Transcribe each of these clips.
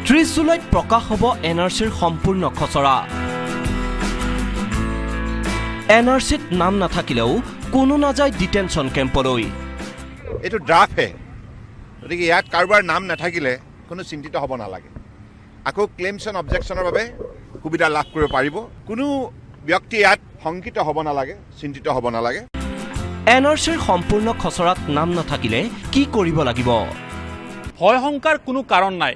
30 জুলাইত প্ৰকাশ হ'ব এনআৰচিৰ সম্পূৰ্ণ খচৰা। এনআৰচিত নাম নাথাকিলেও কোনো নাযায় ডিটেনশ্যন কেম্পলৈ। এইটো ড্ৰাফ্টহে, গতিকে ইয়াত কাৰোবাৰ নাম নাথাকিলে কোনো চিন্তিত হ'ব নালাগে। আকৌ ক্লেইমছ এণ্ড অবজেকশ্যনৰ বাবে সুবিধা লাভ কৰিব পাৰিব। কোনো ব্যক্তি ইয়াত শংকিত হ'ব নালাগে, চিন্তিত হ'ব নালাগে। এনআৰচিৰ সম্পূৰ্ণ খচৰাত নাম নাথাকিলে কি কৰিব লাগিব? ভয় শংকাৰ কোনো কাৰণ নাই।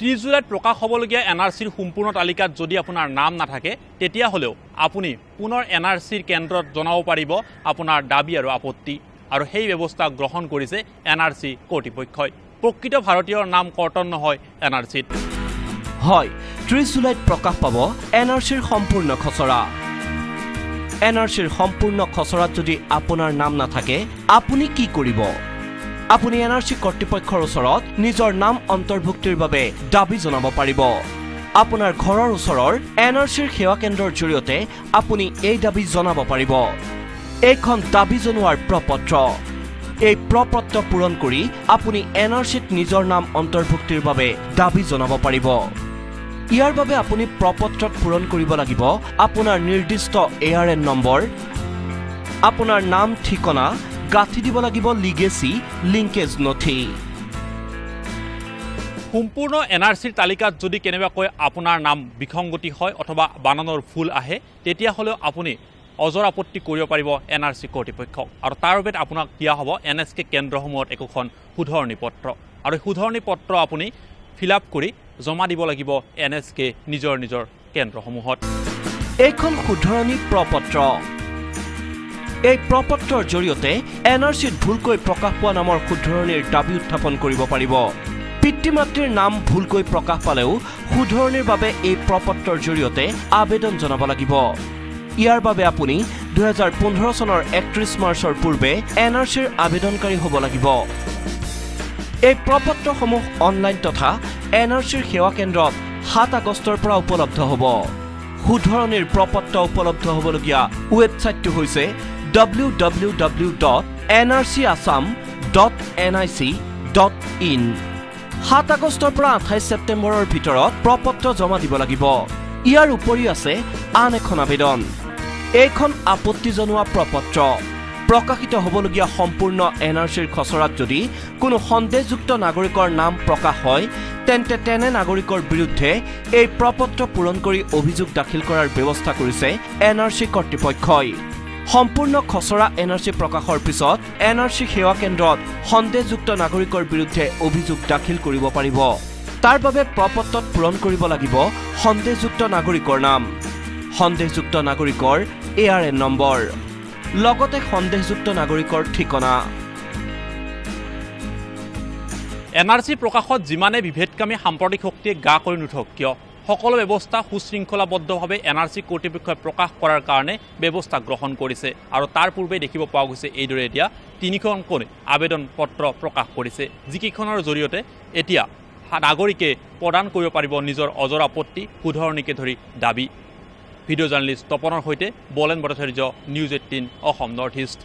30 জুলাইত প্ৰকাশ হ'বলগীয়া এনআৰচিৰ সম্পূৰ্ণ তালিকাত যদি আপোনাৰ নাম নাথাকে তেতিয়াহ'লেও আপুনি পুনৰ এনআৰচিৰ কেন্দ্ৰত জনাব পাৰিব আপোনাৰ দাবী আৰু আপত্তি, আৰু সেই ব্যৱস্থা গ্ৰহণ কৰিছে এনআৰচি কৰ্তৃপক্ষই। প্ৰকৃত ভাৰতীয়ৰ নাম কৰ্তন নহয় এনআৰচিত। হয়, 30 জুলাইত প্ৰকাশ পাব এনআৰচিৰ সম্পূৰ্ণ খচৰা। এনআৰচিৰ সম্পূৰ্ণ খচৰাত যদি আপোনাৰ নাম নাথাকে আপুনি কি কৰিব? আপুনি এনআৰচি কৰ্তৃপক্ষৰ ওচৰত নিজৰ নাম অন্তৰ্ভুক্তিৰ বাবে দাবী জনাব পাৰিব। আপোনাৰ ঘৰৰ ওচৰৰ এনআৰচিৰ সেৱা কেন্দ্ৰৰ জৰিয়তে আপুনি এই দাবী জনাব পাৰিব। এইখন দাবী জনোৱাৰ প্ৰপত্ৰ। এই প্ৰপত্ৰ পূৰণ কৰি আপুনি এনআৰচিত নিজৰ নাম অন্তৰ্ভুক্তিৰ বাবে দাবী জনাব পাৰিব। ইয়াৰ বাবে আপুনি প্ৰপত্ৰত পূৰণ কৰিব লাগিব আপোনাৰ নিৰ্দিষ্ট ARN নম্বৰ, আপোনাৰ নাম ঠিকনা, গাঁঠি দিব লাগিব লিগেচি লিংকেজ নথি। সম্পূৰ্ণ এনআৰচিৰ তালিকাত যদি কেনেবাকৈ আপোনাৰ নাম বিসংগতি হয় অথবা বানানৰ ভুল আহে তেতিয়াহ'লেও আপুনি অজৰ আপত্তি কৰিব পাৰিব এনআৰচি কৰ্তৃপক্ষক, আৰু তাৰ বাবে আপোনাক দিয়া হ'ব NSK কেন্দ্ৰসমূহত একোখন শুধৰণি পত্ৰ, আৰু শুধৰণি পত্ৰ আপুনি ফিল আপ কৰি জমা দিব লাগিব NSK নিজৰ কেন্দ্ৰসমূহত। এইখন শুধৰণি প্ৰপত্ৰ। এই প্ৰপত্ৰৰ জৰিয়তে এনআৰচিত ভুলকৈ প্ৰকাশ পোৱা নামৰ শুধৰণিৰ দাবী উত্থাপন কৰিব পাৰিব। পিতৃ মাতৃৰ নাম ভুলকৈ প্ৰকাশ পালেও শুধৰণিৰ বাবে এই প্ৰপত্ৰৰ জৰিয়তে আবেদন জনাব লাগিব। ইয়াৰ বাবে আপুনি 2015 চনৰ 31 মাৰ্চৰ পূৰ্বে এনআৰচিৰ আবেদনকাৰী হ'ব লাগিব। এই প্ৰপত্ৰসমূহ অনলাইন তথা এনআৰচিৰ সেৱা কেন্দ্ৰত 7 আগষ্টৰ পৰা উপলব্ধ হ'ব। শুধৰণিৰ প্ৰপত্ৰ উপলব্ধ হ'বলগীয়া ৱেবছাইটটো হৈছে www.nrcassam.nic.in। 7 আগষ্টৰ পৰা 28 ছেপ্টেম্বৰৰ ভিতৰত প্ৰপত্ৰ জমা দিব লাগিব। ইয়াৰ উপৰি আছে আন এখন আবেদন। এইখন আপত্তি জনোৱা প্ৰপত্ৰ। প্ৰকাশিত হ'বলগীয়া সম্পূৰ্ণ এনআৰচিৰ খচৰাত যদি কোনো সন্দেহযুক্ত নাগৰিকৰ নাম প্ৰকাশ হয় তেন্তে তেনে নাগৰিকৰ বিৰুদ্ধে এই প্ৰপত্ৰ পূৰণ কৰি অভিযোগ দাখিল কৰাৰ ব্যৱস্থা কৰিছে এনআৰচি কৰ্তৃপক্ষই। সম্পূৰ্ণ খচৰা এনআৰচি প্ৰকাশৰ পিছত এনআৰচি সেৱা কেন্দ্ৰত সন্দেহযুক্ত নাগৰিকৰ বিৰুদ্ধে অভিযোগ দাখিল কৰিব পাৰিব। তাৰ বাবে প্ৰপত্ৰত পূৰণ কৰিব লাগিব সন্দেহযুক্ত নাগৰিকৰ নাম, সন্দেহযুক্ত নাগৰিকৰ ARN নম্বৰ, লগতে সন্দেহযুক্ত নাগৰিকৰ ঠিকনা। এনআৰচি প্ৰকাশত যিমানে বিভেদকামী সাম্প্ৰদায়িক শক্তিয়ে গা কৰি নুঠক কিয় সকলো ব্যৱস্থা সুশৃংখলাবদ্ধভাৱে এনআৰচি কৰ্তৃপক্ষই প্ৰকাশ কৰাৰ কাৰণে ব্যৱস্থা গ্ৰহণ কৰিছে, আৰু তাৰ পূৰ্বে দেখিব পোৱা গৈছে এইদৰে এতিয়া 3খনকৈ আবেদন পত্ৰ প্ৰকাশ কৰিছে, যিকেইখনৰ জৰিয়তে এতিয়া নাগৰিকে প্ৰদান কৰিব পাৰিব নিজৰ অজৰ আপত্তি, শুধৰণিকে ধৰি দাবী। ভিডিঅ' জাৰ্নেলিষ্ট তপনৰ সৈতে বলেন Bhattacharya, news 18 Assam north east.